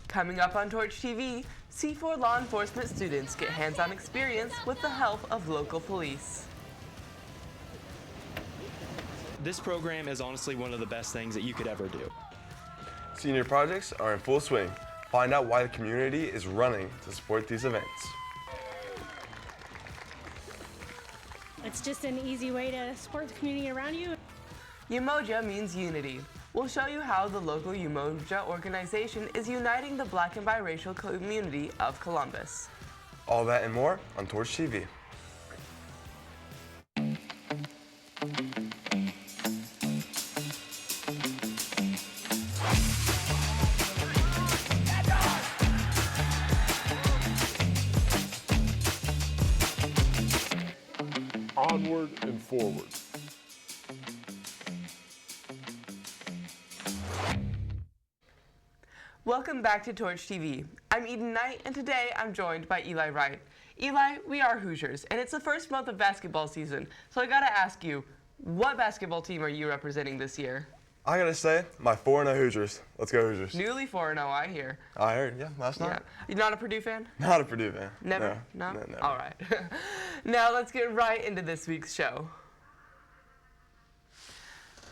Coming up on Torch TV, C4 law enforcement students get hands-on experience with the help of local police. This program is honestly one of the best things that you could ever do. Senior projects are in full swing. Find out why the community is running to support these events. It's just an easy way to support the community around you. Umoja means unity. We'll show you how the local Umoja organization is uniting the Black and biracial community of Columbus. All that and more on Torch TV. Onward and forward. Welcome back to Torch TV. I'm Eden Knight, and today I'm joined by Eli Wright. Eli, we are Hoosiers, and it's the first month of basketball season, so I gotta ask you, what basketball team are you representing this year? I gotta say, my 4-0 Hoosiers. Let's go Hoosiers. Newly 4-0, I hear. I heard, yeah, last night. Yeah. You're not a Purdue fan? Not a Purdue fan. Never? No? No? Never. All right. Now let's get right into this week's show.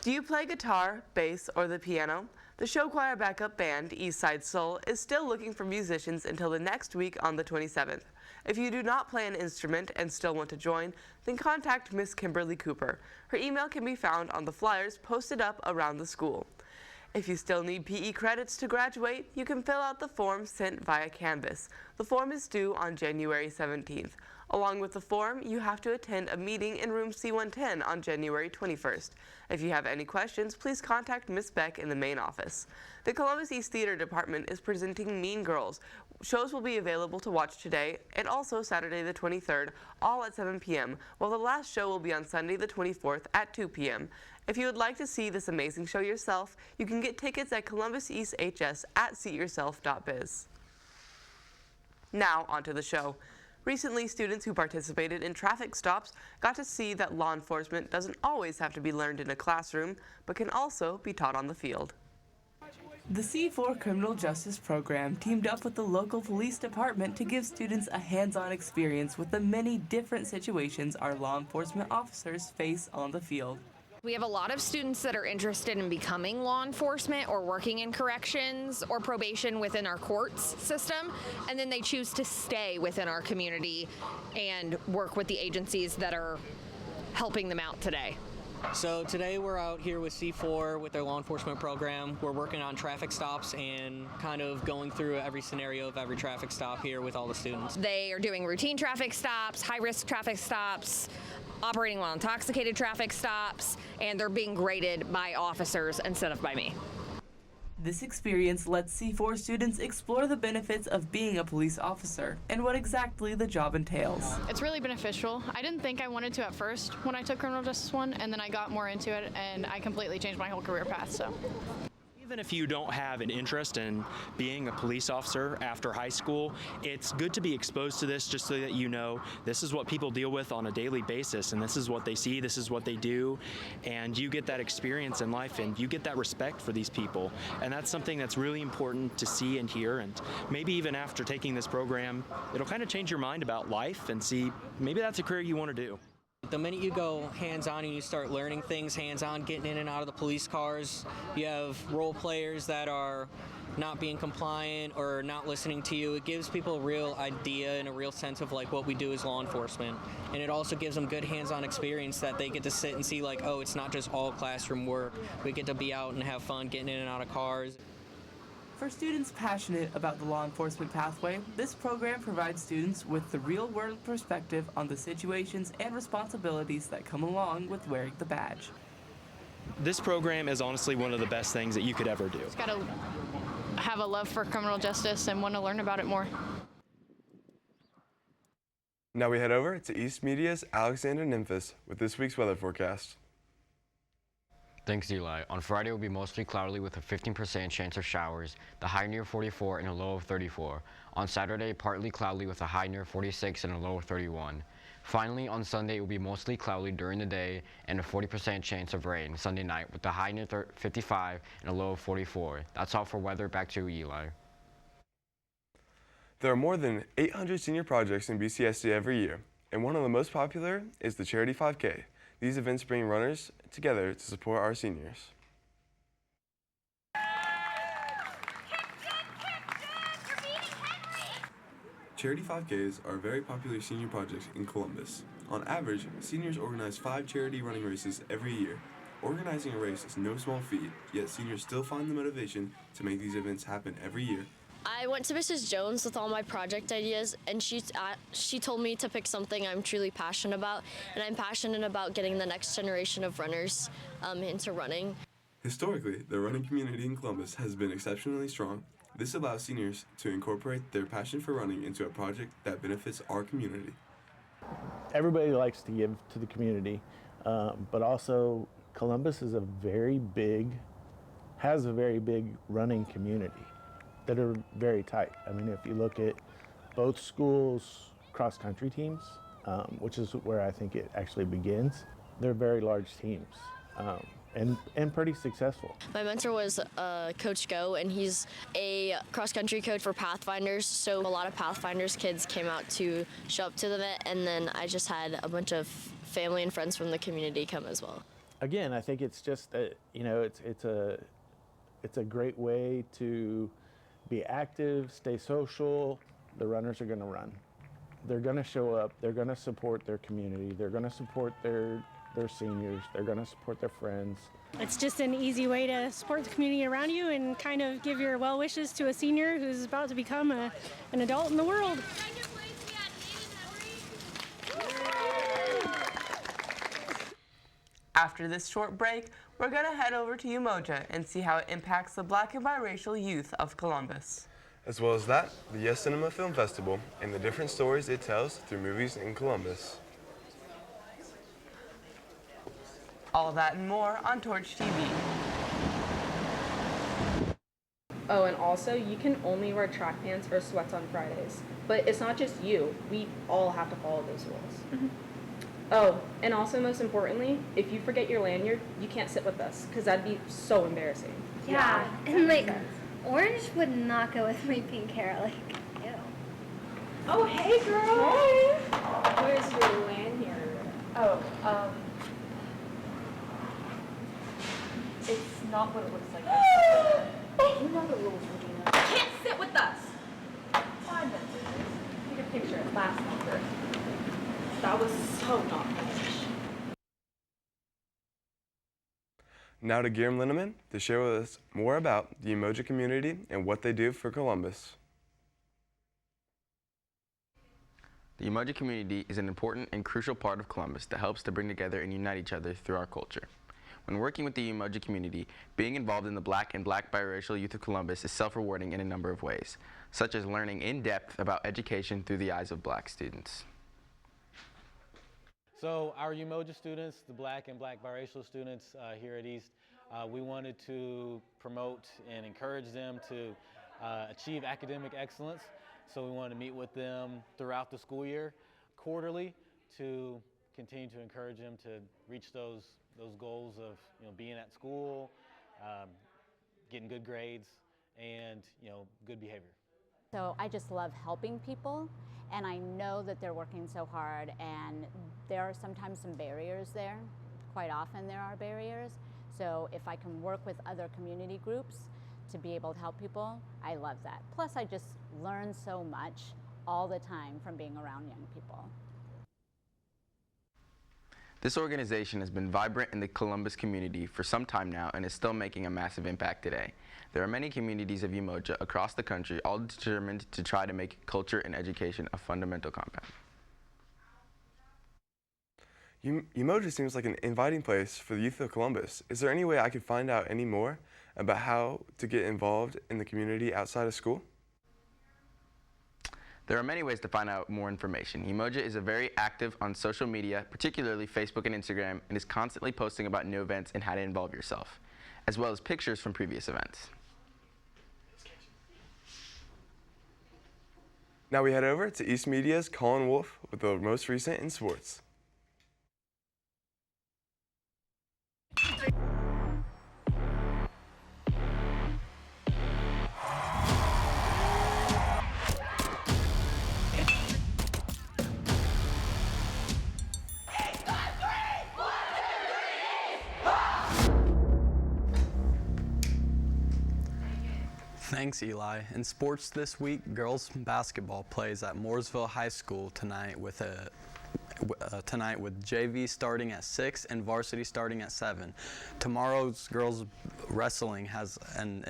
Do you play guitar, bass, or the piano? The show choir backup band, East Side Soul, is still looking for musicians until the next week on the 27th. If you do not play an instrument and still want to join, then contact Miss Kimberly Cooper. Her email can be found on the flyers posted up around the school. If you still need PE credits to graduate, you can fill out the form sent via Canvas. The form is due on January 17th. Along with the form, you have to attend a meeting in room C110 on January 21st. If you have any questions, please contact Miss Beck in the main office. The Columbus East Theater Department is presenting Mean Girls. Shows will be available to watch today and also Saturday the 23rd, all at 7 p.m., while the last show will be on Sunday the 24th at 2 p.m. If you would like to see this amazing show yourself, you can get tickets at Columbus CEHS at seatyourself.biz. Now, onto the show. Recently, students who participated in traffic stops got to see that law enforcement doesn't always have to be learned in a classroom, but can also be taught on the field. The C4 Criminal Justice Program teamed up with the local police department to give students a hands-on experience with the many different situations our law enforcement officers face on the field. We have a lot of students that are interested in becoming law enforcement or working in corrections or probation within our courts system, and then they choose to stay within our community and work with the agencies that are helping them out today. So today we're out here with C4 with their law enforcement program. We're working on traffic stops and kind of going through every scenario of every traffic stop here with all the students. They are doing routine traffic stops, high-risk traffic stops, operating while intoxicated traffic stops, and they're being graded by officers instead of by me. This experience lets C4 students explore the benefits of being a police officer and what exactly the job entails. It's really beneficial. I didn't think I wanted to at first when I took Criminal Justice 1, and then I got more into it, and I completely changed my whole career path. So. Even if you don't have an interest in being a police officer after high school, it's good to be exposed to this just so that you know this is what people deal with on a daily basis, and this is what they see, this is what they do, and you get that experience in life and you get that respect for these people. And that's something that's really important to see and hear, and maybe even after taking this program, it'll kind of change your mind about life and see maybe that's a career you want to do. The minute you go hands-on and you start learning things hands-on, getting in and out of the police cars, you have role players that are not being compliant or not listening to you. It gives people a real idea and a real sense of like what we do as law enforcement. And it also gives them good hands-on experience that they get to sit and see like, oh, it's not just all classroom work. We get to be out and have fun getting in and out of cars. For students passionate about the law enforcement pathway, this program provides students with the real-world perspective on the situations and responsibilities that come along with wearing the badge. This program is honestly one of the best things that you could ever do. Just gotta have a love for criminal justice and want to learn about it more. Now we head over to East Media's Alexander Nimphus with this week's weather forecast. Thanks, Eli. On Friday, it will be mostly cloudy with a 15% chance of showers, the high near 44 and a low of 34. On Saturday, partly cloudy with a high near 46 and a low of 31. Finally, on Sunday, it will be mostly cloudy during the day and a 40% chance of rain Sunday night with a high near 55 and a low of 44. That's all for weather. Back to you, Eli. There are more than 800 senior projects in BCSD every year, and one of the most popular is the Charity 5K. These events bring runners together to support our seniors. Charity 5Ks are very popular senior projects in Columbus. On average, seniors organize 5 charity running races every year. Organizing a race is no small feat, yet seniors still find the motivation to make these events happen every year. I went to Mrs. Jones with all my project ideas, and she told me to pick something I'm truly passionate about, and I'm passionate about getting the next generation of runners into running. Historically, the running community in Columbus has been exceptionally strong. This allows seniors to incorporate their passion for running into a project that benefits our community. Everybody likes to give to the community, but also Columbus is has a very big running community that are very tight. I mean, if you look at both schools' cross-country teams, which is where I think it actually begins, they're very large teams. And pretty successful. My mentor was Coach Go, and he's a cross-country coach for Pathfinders, so a lot of Pathfinders kids came out to show up to the event, and then I just had a bunch of family and friends from the community come as well. Again, I think it's just it's a great way to be active, stay social. The runners are going to run. They're going to show up. They're going to support their community. They're going to support their seniors. They're going to support their friends. It's just an easy way to support the community around you and kind of give your well wishes to a senior who's about to become an adult in the world. After this short break, we're going to head over to Umoja and see how it impacts the Black and biracial youth of Columbus. As well as that, the Yes Cinema Film Festival and the different stories it tells through movies in Columbus. All that and more on Torch TV. Oh, and also, you can only wear track pants or sweats on Fridays. But it's not just you. We all have to follow those rules. Mm-hmm. Oh, and also, most importantly, if you forget your lanyard, you can't sit with us, because that'd be so embarrassing. Yeah, and like, orange would not go with my pink hair, like, ew. Oh, hey, girl! Hey! Where's your lanyard? Oh, it's not what it looks like. You know the rules, Regina. Can't sit with us! Fine then, take a picture. It lasts longer. That was so not nice. Now to Guillermo Linneman to share with us more about the Umoja community and what they do for Columbus. The Umoja community is an important and crucial part of Columbus that helps to bring together and unite each other through our culture. When working with the Umoja community, being involved in the Black and Black biracial youth of Columbus is self-rewarding in a number of ways, such as learning in depth about education through the eyes of Black students. So our Umoja students, the Black and Black biracial students here at East, we wanted to promote and encourage them to achieve academic excellence. So we wanted to meet with them throughout the school year, quarterly, to continue to encourage them to reach those goals of being at school, getting good grades, and good behavior. So I just love helping people, and I know that they're working so hard, and there are sometimes some barriers there. Quite often there are barriers. So if I can work with other community groups to be able to help people, I love that. Plus I just learn so much all the time from being around young people. This organization has been vibrant in the Columbus community for some time now and is still making a massive impact today. There are many communities of Umoja across the country, all determined to try to make culture and education a fundamental compound. Umoja seems like an inviting place for the youth of Columbus. Is there any way I could find out any more about how to get involved in the community outside of school? There are many ways to find out more information. Umoja is very active on social media, particularly Facebook and Instagram, and is constantly posting about new events and how to involve yourself, as well as pictures from previous events. Now we head over to East Media's Colin Wolf with the most recent in sports. Thanks, Eli. In sports this week, girls basketball plays at Mooresville High School tonight with JV starting at 6 and varsity starting at 7. Tomorrow's girls wrestling has an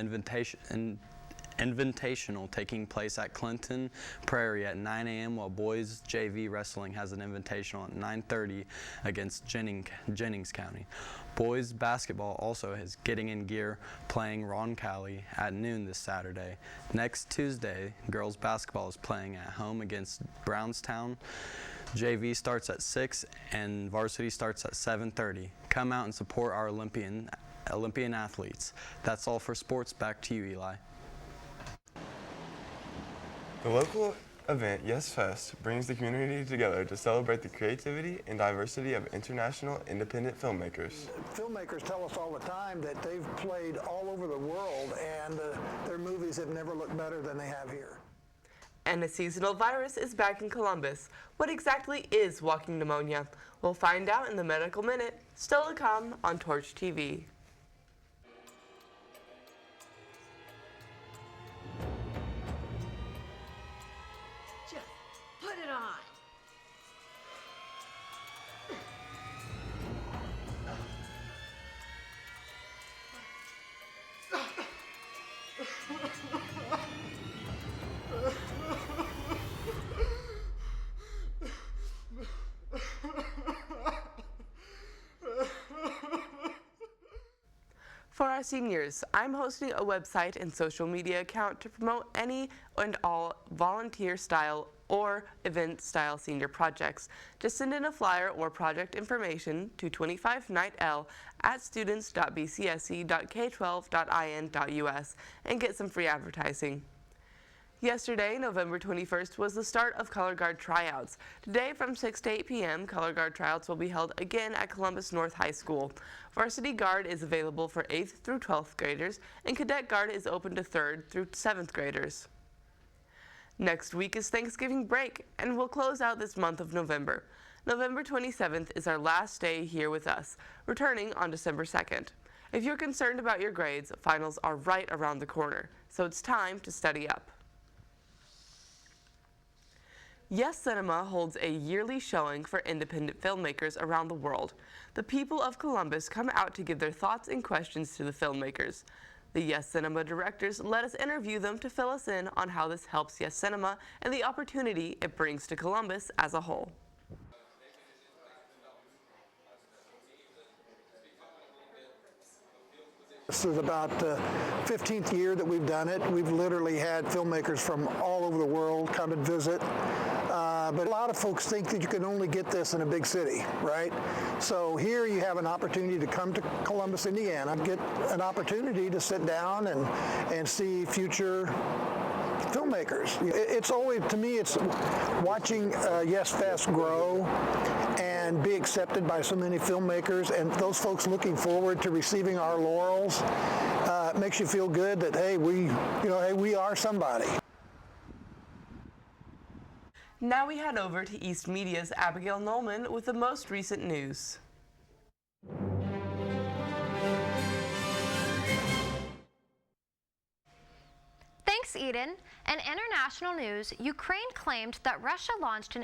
invitational taking place at Clinton Prairie at 9 a.m. while boys JV wrestling has an invitational at 9:30 against Jennings County. Boys basketball also is getting in gear playing Roncalli at noon this Saturday. Next Tuesday, girls basketball is playing at home against Brownstown. JV starts at 6 and varsity starts at 7:30. Come out and support our Olympian athletes. That's all for sports. Back to you, Eli. The local event, Yes Fest, brings the community together to celebrate the creativity and diversity of international independent filmmakers. Filmmakers tell us all the time that they've played all over the world and their movies have never looked better than they have here. And a seasonal virus is back in Columbus. What exactly is walking pneumonia? We'll find out in the Medical Minute, still to come on Torch TV. Put it on. For our seniors, I'm hosting a website and social media account to promote any and all volunteer-style or event-style senior projects. Just send in a flyer or project information to 25nightl@students.bcsc.k12.in.us and get some free advertising. Yesterday, November 21st, was the start of Color Guard tryouts. Today from 6 to 8 p.m., Color Guard tryouts will be held again at Columbus North High School. Varsity Guard is available for 8th through 12th graders, and Cadet Guard is open to 3rd through 7th graders. Next week is Thanksgiving break, and we'll close out this month of November. November 27th is our last day here with us, returning on December 2nd. If you're concerned about your grades, finals are right around the corner, so it's time to study up. Yes Cinema holds a yearly showing for independent filmmakers around the world. The people of Columbus come out to give their thoughts and questions to the filmmakers. The Yes Cinema directors let us interview them to fill us in on how this helps Yes Cinema and the opportunity it brings to Columbus as a whole. This is about the 15th year that we've done it. We've literally had filmmakers from all over the world come and visit. But a lot of folks think that you can only get this in a big city, right? So here you have an opportunity to come to Columbus, Indiana, get an opportunity to sit down and see future filmmakers. It's always, to me, it's watching Yes Fest grow and be accepted by so many filmmakers, and those folks looking forward to receiving our laurels. It makes you feel good that, hey, we are somebody. Now we head over to East Media's Abigail Nolman with the most recent news. Thanks, Eden. In international news, Ukraine claimed that Russia launched an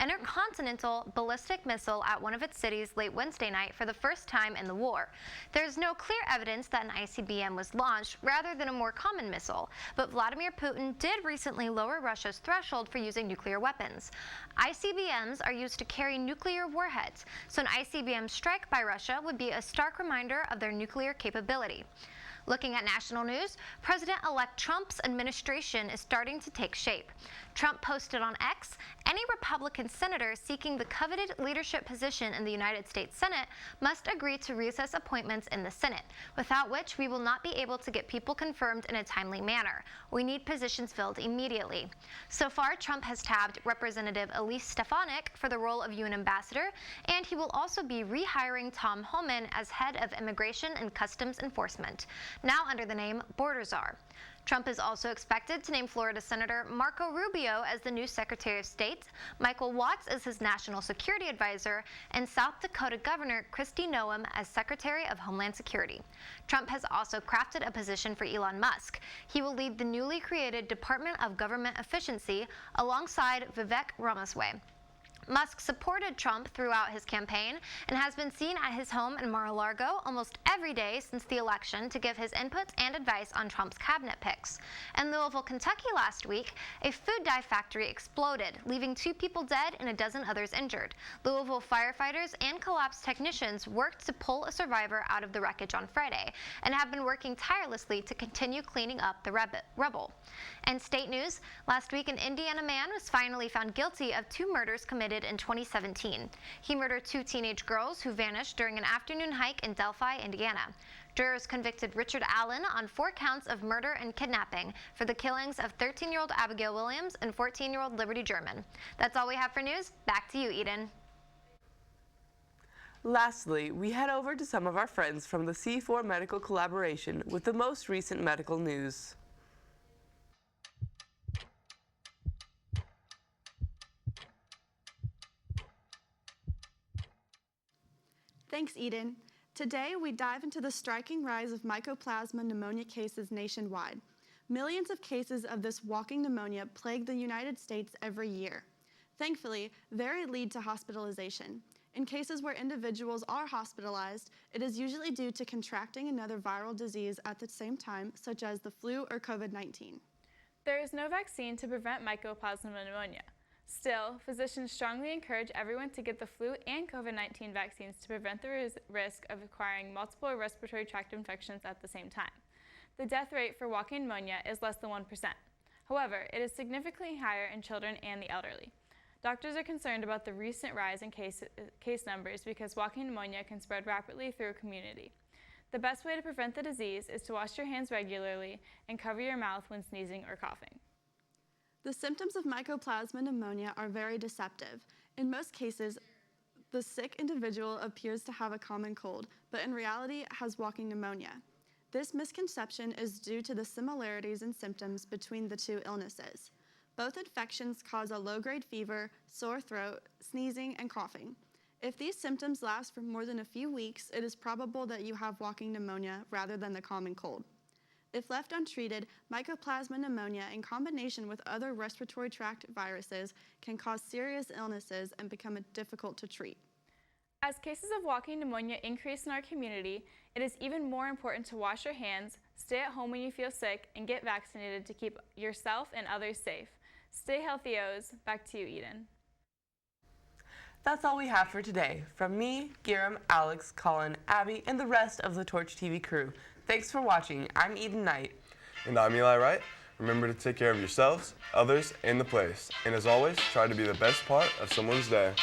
intercontinental ballistic missile at one of its cities late Wednesday night for the first time in the war. There is no clear evidence that an ICBM was launched rather than a more common missile, but Vladimir Putin did recently lower Russia's threshold for using nuclear weapons. ICBMs are used to carry nuclear warheads, so an ICBM strike by Russia would be a stark reminder of their nuclear capability. Looking at national news, President-elect Trump's administration is starting to take shape. Trump posted on X, any Republican senator seeking the coveted leadership position in the United States Senate must agree to recess appointments in the Senate, without which we will not be able to get people confirmed in a timely manner. We need positions filled immediately. So far, Trump has tabbed Representative Elise Stefanik for the role of UN ambassador, and he will also be rehiring Tom Homan as head of Immigration and Customs Enforcement. now under the name Borders Are. Trump is also expected to name Florida Senator Marco Rubio as the new Secretary of State, Michael Watts as his National Security Advisor, and South Dakota Governor Kristi Noem as Secretary of Homeland Security. Trump has also crafted a position for Elon Musk. He will lead the newly created Department of Government Efficiency alongside Vivek Ramaswamy. Musk supported Trump throughout his campaign and has been seen at his home in Mar-a-Lago almost every day since the election to give his input and advice on Trump's cabinet picks. In Louisville, Kentucky last week, a food dye factory exploded, leaving 2 people dead and a dozen others injured. Louisville firefighters and collapse technicians worked to pull a survivor out of the wreckage on Friday and have been working tirelessly to continue cleaning up the rubble. And state news, last week an Indiana man was finally found guilty of 2 murders committed in 2017. He murdered 2 teenage girls who vanished during an afternoon hike in Delphi, Indiana. Jurors convicted Richard Allen on 4 counts of murder and kidnapping for the killings of 13-year-old Abigail Williams and 14-year-old Liberty German. That's all we have for news. Back to you, Eden. Lastly, we head over to some of our friends from the C4 Medical Collaboration with the most recent medical news. Thanks, Eden. Today, we dive into the striking rise of mycoplasma pneumonia cases nationwide. Millions of cases of this walking pneumonia plague the United States every year. Thankfully, very lead to hospitalization. In cases where individuals are hospitalized, it is usually due to contracting another viral disease at the same time, such as the flu or COVID-19. There is no vaccine to prevent mycoplasma pneumonia. Still, physicians strongly encourage everyone to get the flu and COVID-19 vaccines to prevent the risk of acquiring multiple respiratory tract infections at the same time. The death rate for walking pneumonia is less than 1%. However, it is significantly higher in children and the elderly. Doctors are concerned about the recent rise in case numbers because walking pneumonia can spread rapidly through a community. The best way to prevent the disease is to wash your hands regularly and cover your mouth when sneezing or coughing. The symptoms of mycoplasma pneumonia are very deceptive. In most cases, the sick individual appears to have a common cold, but in reality has walking pneumonia. This misconception is due to the similarities in symptoms between the 2 illnesses. Both infections cause a low-grade fever, sore throat, sneezing, and coughing. If these symptoms last for more than a few weeks, it is probable that you have walking pneumonia rather than the common cold. If left untreated, mycoplasma pneumonia in combination with other respiratory tract viruses can cause serious illnesses and become difficult to treat. As cases of walking pneumonia increase in our community, it is even more important to wash your hands, stay at home when you feel sick, and get vaccinated to keep yourself and others safe. Stay healthy, O's. Back to you, Eden. That's all we have for today. From me, Giram, Alex, Colin, Abby, and the rest of the Torch TV crew. Thanks for watching. I'm Eden Knight. And I'm Eli Wright. Remember to take care of yourselves, others, and the place. And as always, try to be the best part of someone's day.